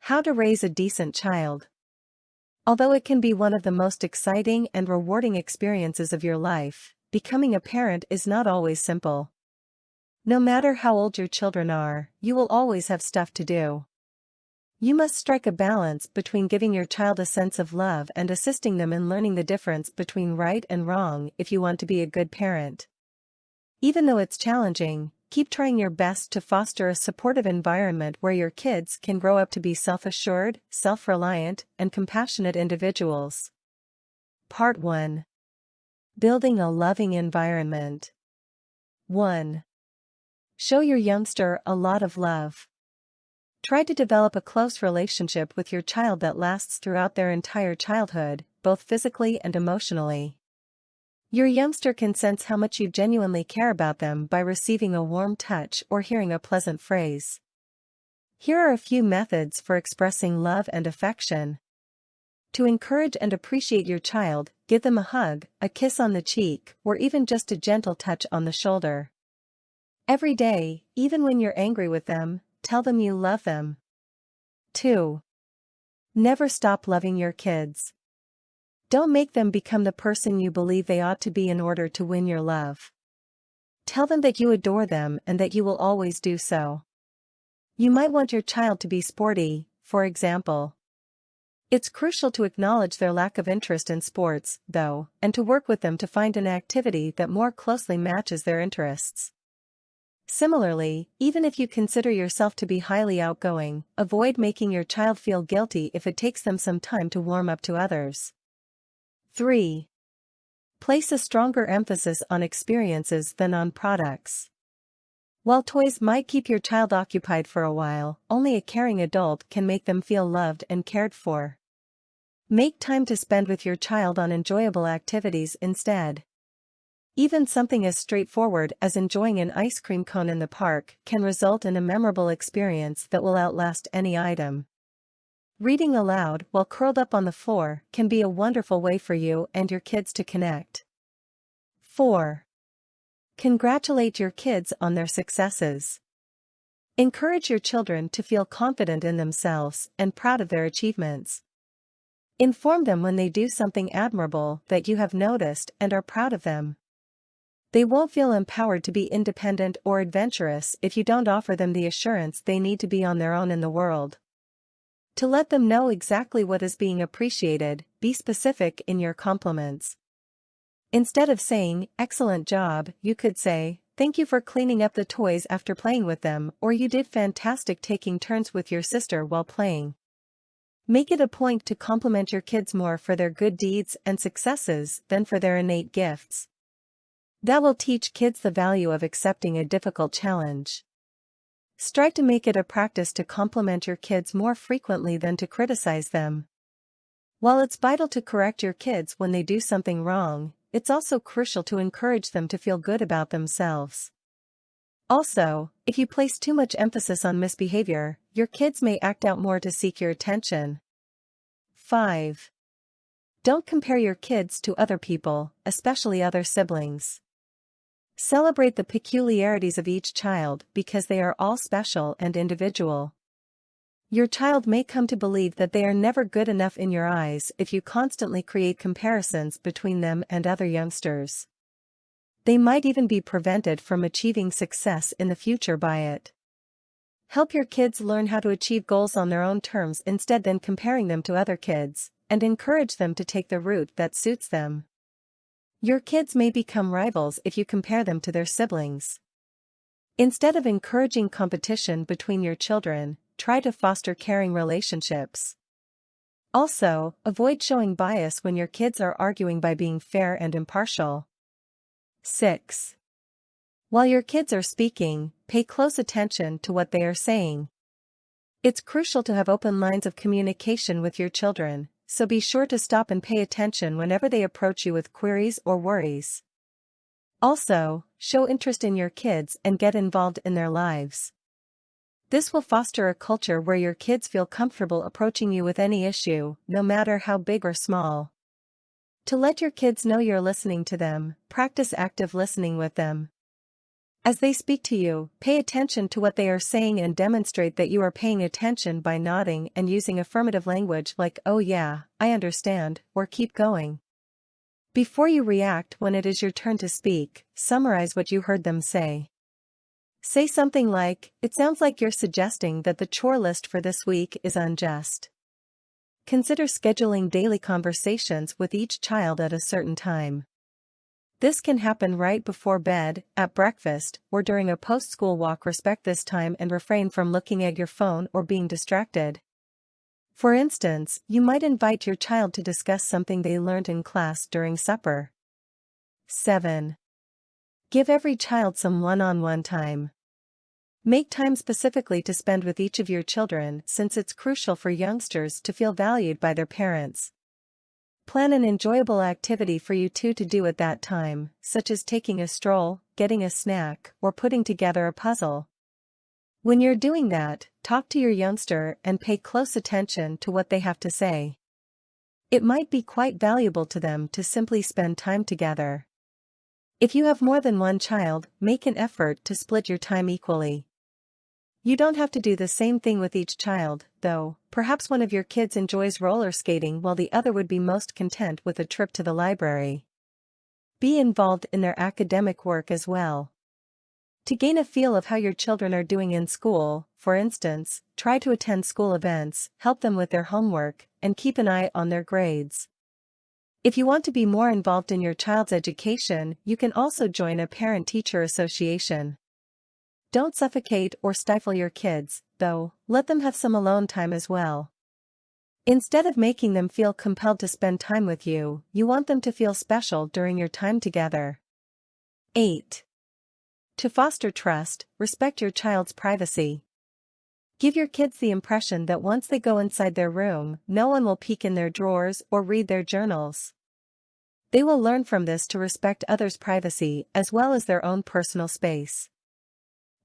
How to raise a decent child. Although it can be one of the most exciting and rewarding experiences of your life, becoming a parent is not always simple. No matter how old your children are, you will always have stuff to do. You must strike a balance between giving your child a sense of love and assisting them in learning the difference between right and wrong if you want to be a good parent. Even though it's challenging, keep trying your best to foster a supportive environment where your kids can grow up to be self-assured, self-reliant, and compassionate individuals. Part 1. Building a loving environment. 1. Show your youngster a lot of love. Try to develop a close relationship with your child that lasts throughout their entire childhood, both physically and emotionally. Your youngster can sense how much you genuinely care about them by receiving a warm touch or hearing a pleasant phrase. Here are a few methods for expressing love and affection. To encourage and appreciate your child, give them a hug, a kiss on the cheek, or even just a gentle touch on the shoulder. Every day, even when you're angry with them, tell them you love them. 2. Never stop loving your kids. Don't make them become the person you believe they ought to be in order to win your love. Tell them that you adore them and that you will always do so. You might want your child to be sporty, for example. It's crucial to acknowledge their lack of interest in sports, though, and to work with them to find an activity that more closely matches their interests. Similarly, even if you consider yourself to be highly outgoing, avoid making your child feel guilty if it takes them some time to warm up to others. 3. Place a stronger emphasis on experiences than on products. While toys might keep your child occupied for a while, only a caring adult can make them feel loved and cared for. Make time to spend with your child on enjoyable activities instead. Even something as straightforward as enjoying an ice cream cone in the park can result in a memorable experience that will outlast any item. Reading aloud while curled up on the floor can be a wonderful way for you and your kids to connect. 4. Congratulate your kids on their successes. Encourage your children to feel confident in themselves and proud of their achievements. Inform them when they do something admirable that you have noticed and are proud of them. They won't feel empowered to be independent or adventurous if you don't offer them the assurance they need to be on their own in the world. To let them know exactly what is being appreciated, be specific in your compliments. Instead of saying, "Excellent job," you could say, "Thank you for cleaning up the toys after playing with them," or "You did fantastic taking turns with your sister while playing." Make it a point to compliment your kids more for their good deeds and successes than for their innate gifts. That will teach kids the value of accepting a difficult challenge. Strive to make it a practice to compliment your kids more frequently than to criticize them. While it's vital to correct your kids when they do something wrong, it's also crucial to encourage them to feel good about themselves. Also, if you place too much emphasis on misbehavior, your kids may act out more to seek your attention. 5. Don't compare your kids to other people, especially other siblings. Celebrate the peculiarities of each child because they are all special and individual. Your child may come to believe that they are never good enough in your eyes if you constantly create comparisons between them and other youngsters. They might even be prevented from achieving success in the future by it. Help your kids learn how to achieve goals on their own terms instead than comparing them to other kids, and encourage them to take the route that suits them. Your kids may become rivals if you compare them to their siblings. Instead of encouraging competition between your children, try to foster caring relationships. Also, avoid showing bias when your kids are arguing by being fair and impartial. 6. While your kids are speaking, pay close attention to what they are saying. It's crucial to have open lines of communication with your children, so be sure to stop and pay attention whenever they approach you with queries or worries. Also, show interest in your kids and get involved in their lives. This will foster a culture where your kids feel comfortable approaching you with any issue, no matter how big or small. To let your kids know you're listening to them, practice active listening with them. As they speak to you, pay attention to what they are saying and demonstrate that you are paying attention by nodding and using affirmative language like "oh yeah, I understand," or "keep going." Before you react when it is your turn to speak, summarize what you heard them say. Say something like, "It sounds like you're suggesting that the chore list for this week is unjust." Consider scheduling daily conversations with each child at a certain time. This can happen right before bed, at breakfast, or during a post-school walk. Respect this time and refrain from looking at your phone or being distracted. For instance, you might invite your child to discuss something they learned in class during supper. 7. Give every child some one-on-one time. Make time specifically to spend with each of your children since it's crucial for youngsters to feel valued by their parents. Plan an enjoyable activity for you two to do at that time, such as taking a stroll, getting a snack, or putting together a puzzle. When you're doing that, talk to your youngster and pay close attention to what they have to say. It might be quite valuable to them to simply spend time together. If you have more than one child, make an effort to split your time equally. You don't have to do the same thing with each child, though. Perhaps one of your kids enjoys roller skating while the other would be most content with a trip to the library. Be involved in their academic work as well. To gain a feel of how your children are doing in school, for instance, try to attend school events, help them with their homework, and keep an eye on their grades. If you want to be more involved in your child's education, you can also join a parent-teacher association. Don't suffocate or stifle your kids, though. Let them have some alone time as well. Instead of making them feel compelled to spend time with you, you want them to feel special during your time together. 8. To foster trust, respect your child's privacy. Give your kids the impression that once they go inside their room, no one will peek in their drawers or read their journals. They will learn from this to respect others' privacy as well as their own personal space.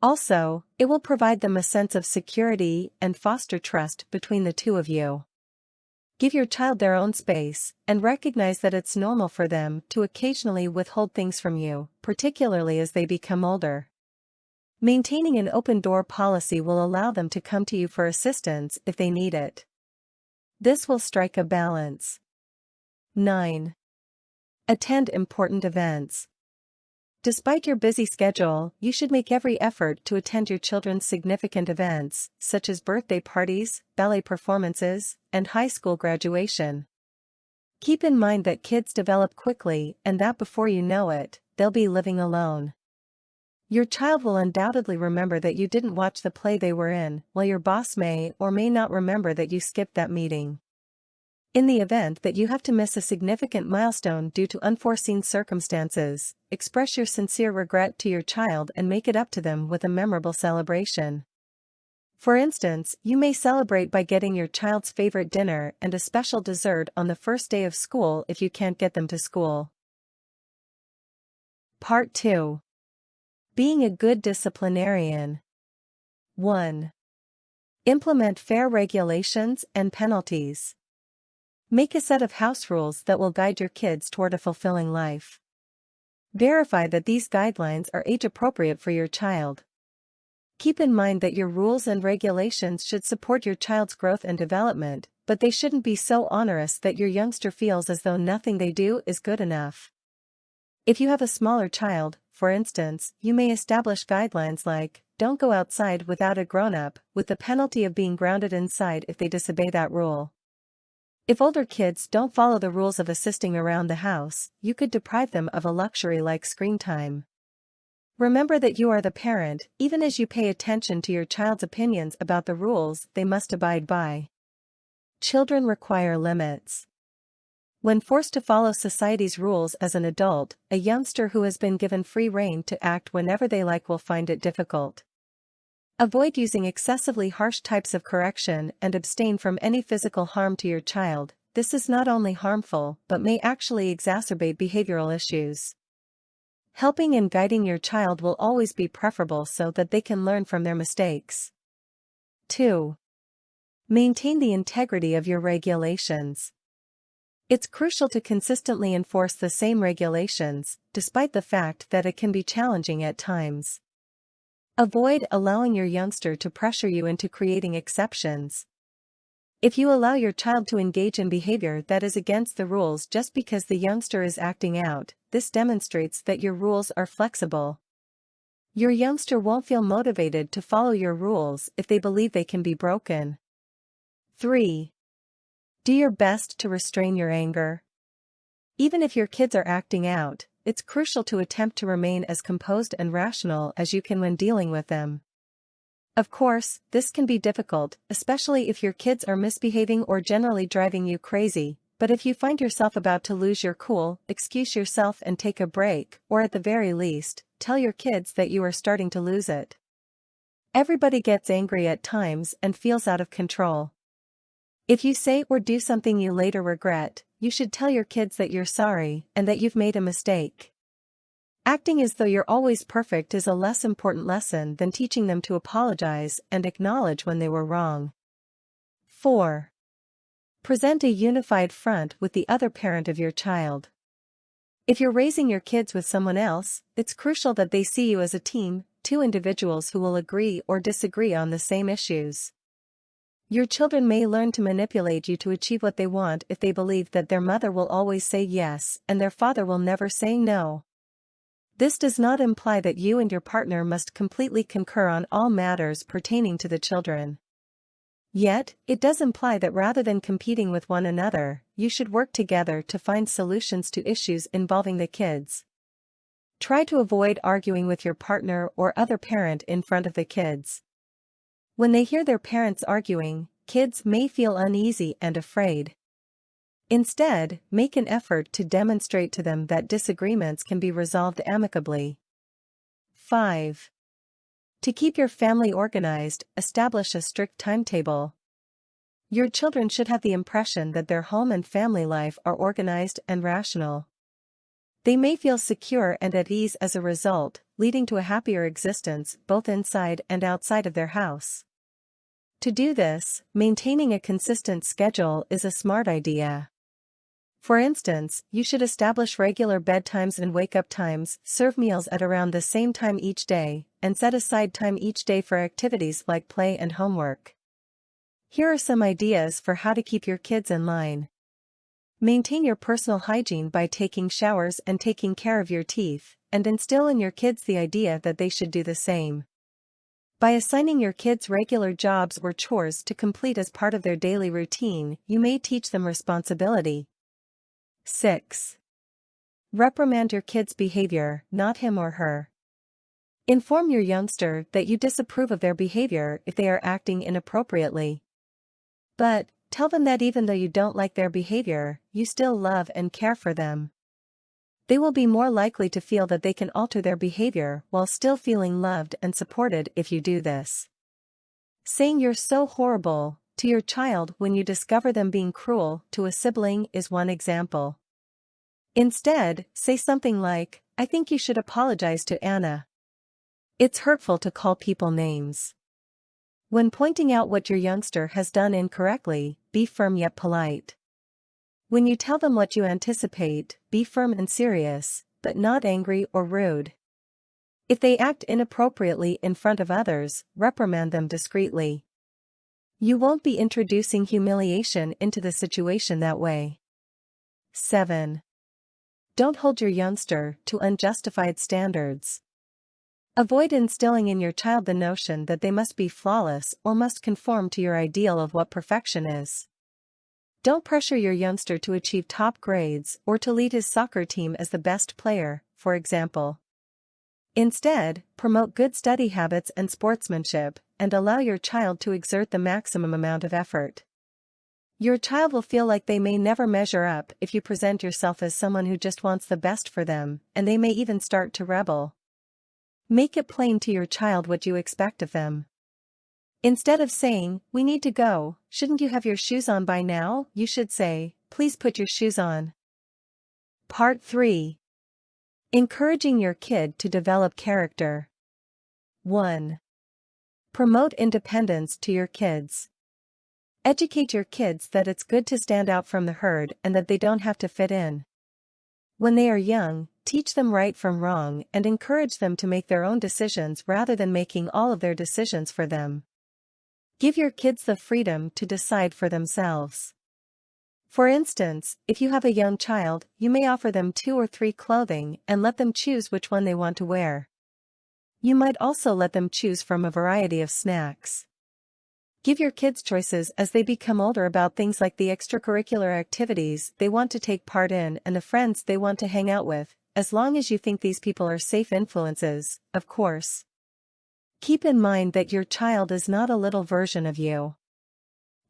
Also, it will provide them a sense of security and foster trust between the two of you. Give your child their own space, and recognize that it's normal for them to occasionally withhold things from you, particularly as they become older. Maintaining an open-door policy will allow them to come to you for assistance if they need it. This will strike a balance. 9. Attend important events. Despite your busy schedule, you should make every effort to attend your children's significant events, such as birthday parties, ballet performances, and high school graduation. Keep in mind that kids develop quickly and that before you know it, they'll be living alone. Your child will undoubtedly remember that you didn't watch the play they were in, while your boss may or may not remember that you skipped that meeting. In the event that you have to miss a significant milestone due to unforeseen circumstances, express your sincere regret to your child and make it up to them with a memorable celebration. For instance, you may celebrate by getting your child's favorite dinner and a special dessert on the first day of school if you can't get them to school. Part 2. Being a good disciplinarian. 1. Implement fair regulations and penalties. Make a set of house rules that will guide your kids toward a fulfilling life. Verify that these guidelines are age-appropriate for your child. Keep in mind that your rules and regulations should support your child's growth and development, but they shouldn't be so onerous that your youngster feels as though nothing they do is good enough. If you have a smaller child, for instance, you may establish guidelines like, don't go outside without a grown-up, with the penalty of being grounded inside if they disobey that rule. If older kids don't follow the rules of assisting around the house, you could deprive them of a luxury like screen time. Remember that you are the parent, even as you pay attention to your child's opinions about the rules they must abide by. Children require limits. When forced to follow society's rules as an adult, a youngster who has been given free rein to act whenever they like will find it difficult. Avoid using excessively harsh types of correction and abstain from any physical harm to your child. This is not only harmful but may actually exacerbate behavioral issues. Helping and guiding your child will always be preferable so that they can learn from their mistakes. 2. Maintain the integrity of your regulations. It's crucial to consistently enforce the same regulations, despite the fact that it can be challenging at times. Avoid allowing your youngster to pressure you into creating exceptions. If you allow your child to engage in behavior that is against the rules just because the youngster is acting out, this demonstrates that your rules are flexible. Your youngster won't feel motivated to follow your rules if they believe they can be broken. 3. Do your best to restrain your anger. Even if your kids are acting out, it's crucial to attempt to remain as composed and rational as you can when dealing with them. Of course, this can be difficult, especially if your kids are misbehaving or generally driving you crazy, but if you find yourself about to lose your cool, excuse yourself and take a break, or at the very least, tell your kids that you are starting to lose it. Everybody gets angry at times and feels out of control. If you say or do something you later regret, you should tell your kids that you're sorry and that you've made a mistake. Acting as though you're always perfect is a less important lesson than teaching them to apologize and acknowledge when they were wrong. 4. Present a unified front with the other parent of your child. If you're raising your kids with someone else, it's crucial that they see you as a team, two individuals who will agree or disagree on the same issues. Your children may learn to manipulate you to achieve what they want if they believe that their mother will always say yes and their father will never say no. This does not imply that you and your partner must completely concur on all matters pertaining to the children. Yet, it does imply that rather than competing with one another, you should work together to find solutions to issues involving the kids. Try to avoid arguing with your partner or other parent in front of the kids. When they hear their parents arguing, kids may feel uneasy and afraid. Instead, make an effort to demonstrate to them that disagreements can be resolved amicably. 5. To keep your family organized, establish a strict timetable. Your children should have the impression that their home and family life are organized and rational. They may feel secure and at ease as a result, leading to a happier existence both inside and outside of their house. To do this, maintaining a consistent schedule is a smart idea. For instance, you should establish regular bedtimes and wake-up times, serve meals at around the same time each day, and set aside time each day for activities like play and homework. Here are some ideas for how to keep your kids in line. Maintain your personal hygiene by taking showers and taking care of your teeth, and instill in your kids the idea that they should do the same. By assigning your kids regular jobs or chores to complete as part of their daily routine, you may teach them responsibility. 6. Reprimand your kid's behavior, not him or her. Inform your youngster that you disapprove of their behavior if they are acting inappropriately. But, tell them that even though you don't like their behavior, you still love and care for them. They will be more likely to feel that they can alter their behavior while still feeling loved and supported if you do this. Saying "you're so horrible" to your child when you discover them being cruel to a sibling is one example. Instead, say something like, "I think you should apologize to Anna." It's hurtful to call people names. When pointing out what your youngster has done incorrectly, be firm yet polite. When you tell them what you anticipate, be firm and serious, but not angry or rude. If they act inappropriately in front of others, reprimand them discreetly. You won't be introducing humiliation into the situation that way. 7. Don't hold your youngster to unjustified standards. Avoid instilling in your child the notion that they must be flawless or must conform to your ideal of what perfection is. Don't pressure your youngster to achieve top grades or to lead his soccer team as the best player, for example. Instead, promote good study habits and sportsmanship, and allow your child to exert the maximum amount of effort. Your child will feel like they may never measure up if you present yourself as someone who just wants the best for them, and they may even start to rebel. Make it plain to your child what you expect of them. Instead of saying, "We need to go, shouldn't you have your shoes on by now?" you should say, "Please put your shoes on." Part 3. Encouraging your kid to develop character. 1. Promote independence to your kids. Educate your kids that it's good to stand out from the herd and that they don't have to fit in. When they are young, teach them right from wrong and encourage them to make their own decisions rather than making all of their decisions for them. Give your kids the freedom to decide for themselves. For instance, if you have a young child, you may offer them 2 or 3 clothing and let them choose which one they want to wear. You might also let them choose from a variety of snacks. Give your kids choices as they become older about things like the extracurricular activities they want to take part in and the friends they want to hang out with, as long as you think these people are safe influences, of course. Keep in mind that your child is not a little version of you.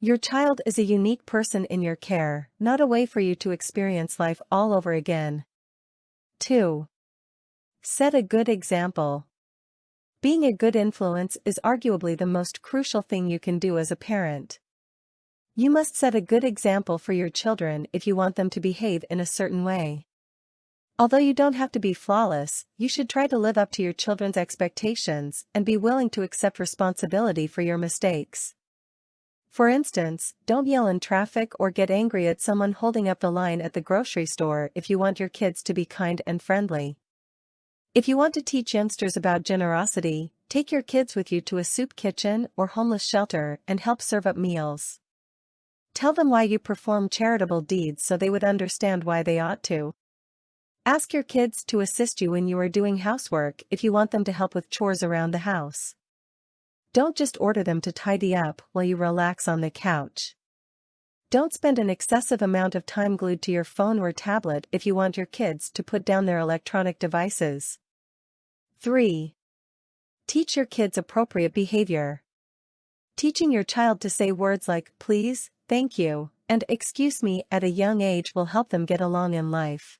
Your child is a unique person in your care, not a way for you to experience life all over again. 2. Set a good example. Being a good influence is arguably the most crucial thing you can do as a parent. You must set a good example for your children if you want them to behave in a certain way. Although you don't have to be flawless, you should try to live up to your children's expectations and be willing to accept responsibility for your mistakes. For instance, don't yell in traffic or get angry at someone holding up the line at the grocery store if you want your kids to be kind and friendly. If you want to teach youngsters about generosity, take your kids with you to a soup kitchen or homeless shelter and help serve up meals. Tell them why you perform charitable deeds so they would understand why they ought to. Ask your kids to assist you when you are doing housework if you want them to help with chores around the house. Don't just order them to tidy up while you relax on the couch. Don't spend an excessive amount of time glued to your phone or tablet if you want your kids to put down their electronic devices. 3. Teach your kids appropriate behavior. Teaching your child to say words like please, thank you, and excuse me at a young age will help them get along in life.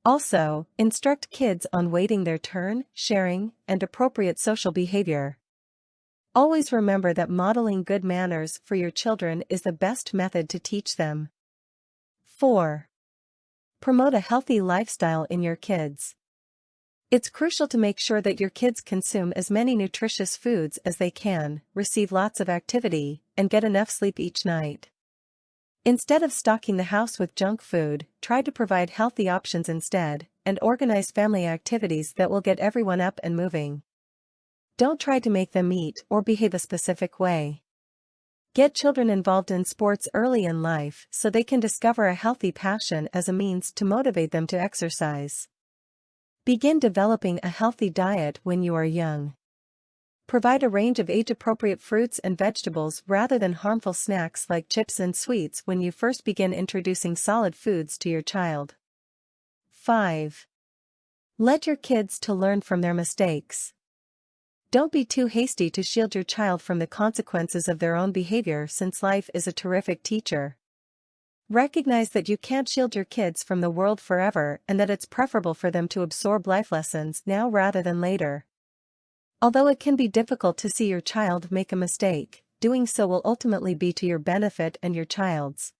Also, instruct kids on waiting their turn, sharing, and appropriate social behavior. Always remember that modeling good manners for your children is the best method to teach them. 4. Promote a healthy lifestyle in your kids. It's crucial to make sure that your kids consume as many nutritious foods as they can, receive lots of activity, and get enough sleep each night. Instead of stocking the house with junk food, try to provide healthy options instead, and organize family activities that will get everyone up and moving. Don't try to make them eat or behave a specific way. Get children involved in sports early in life so they can discover a healthy passion as a means to motivate them to exercise. Begin developing a healthy diet when you are young. Provide a range of age-appropriate fruits and vegetables rather than harmful snacks like chips and sweets when you first begin introducing solid foods to your child. 5. Let your kids to learn from their mistakes. Don't be too hasty to shield your child from the consequences of their own behavior since life is a terrific teacher. Recognize that you can't shield your kids from the world forever and that it's preferable for them to absorb life lessons now rather than later. Although it can be difficult to see your child make a mistake, doing so will ultimately be to your benefit and your child's.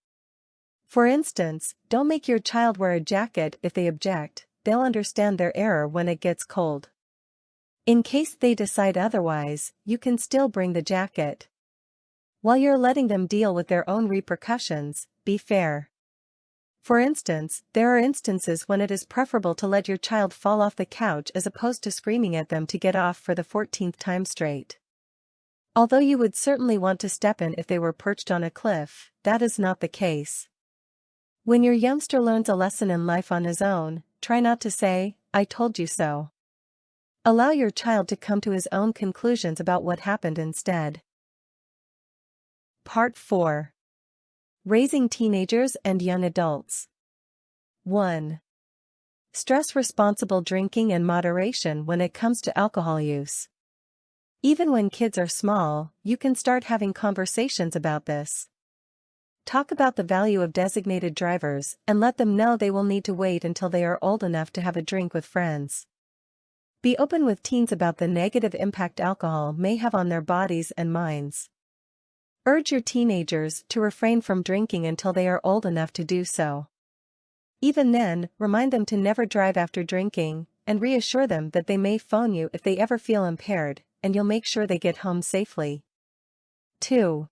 For instance, don't make your child wear a jacket if they object, they'll understand their error when it gets cold. In case they decide otherwise, you can still bring the jacket. While you're letting them deal with their own repercussions, be fair. For instance, there are instances when it is preferable to let your child fall off the couch as opposed to screaming at them to get off for the 14th time straight. Although you would certainly want to step in if they were perched on a cliff, that is not the case. When your youngster learns a lesson in life on his own, try not to say, "I told you so." Allow your child to come to his own conclusions about what happened instead. Part 4. Raising teenagers and young adults. 1. Stress responsible drinking and moderation when it comes to alcohol use. Even when kids are small, you can start having conversations about this. Talk about the value of designated drivers and let them know they will need to wait until they are old enough to have a drink with friends. Be open with teens about the negative impact alcohol may have on their bodies and minds. Urge your teenagers to refrain from drinking until they are old enough to do so. Even then, remind them to never drive after drinking, and reassure them that they may phone you if they ever feel impaired, and you'll make sure they get home safely. 2.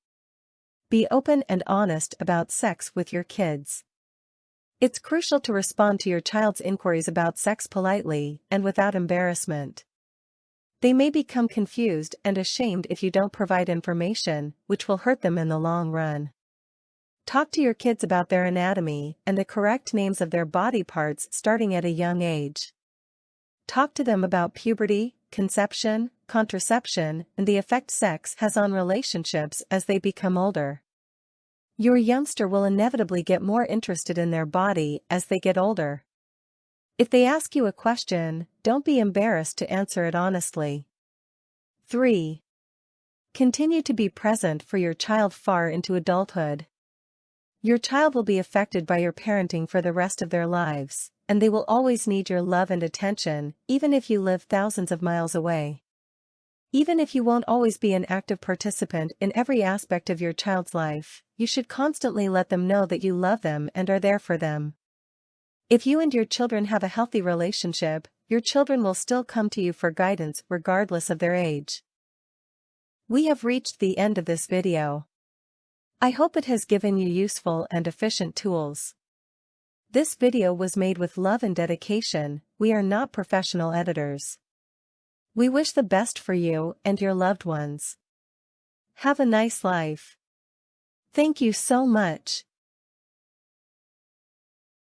Be open and honest about sex with your kids. It's crucial to respond to your child's inquiries about sex politely and without embarrassment. They may become confused and ashamed if you don't provide information, which will hurt them in the long run. Talk to your kids about their anatomy and the correct names of their body parts starting at a young age. Talk to them about puberty, conception, contraception, and the effect sex has on relationships as they become older. Your youngster will inevitably get more interested in their body as they get older. If they ask you a question, don't be embarrassed to answer it honestly. 3. Continue to be present for your child far into adulthood. Your child will be affected by your parenting for the rest of their lives, and they will always need your love and attention, even if you live thousands of miles away. Even if you won't always be an active participant in every aspect of your child's life, you should constantly let them know that you love them and are there for them. If you and your children have a healthy relationship, your children will still come to you for guidance regardless of their age. We have reached the end of this video. I hope it has given you useful and efficient tools. This video was made with love and dedication. We are not professional editors. We wish the best for you and your loved ones. Have a nice life. Thank you so much.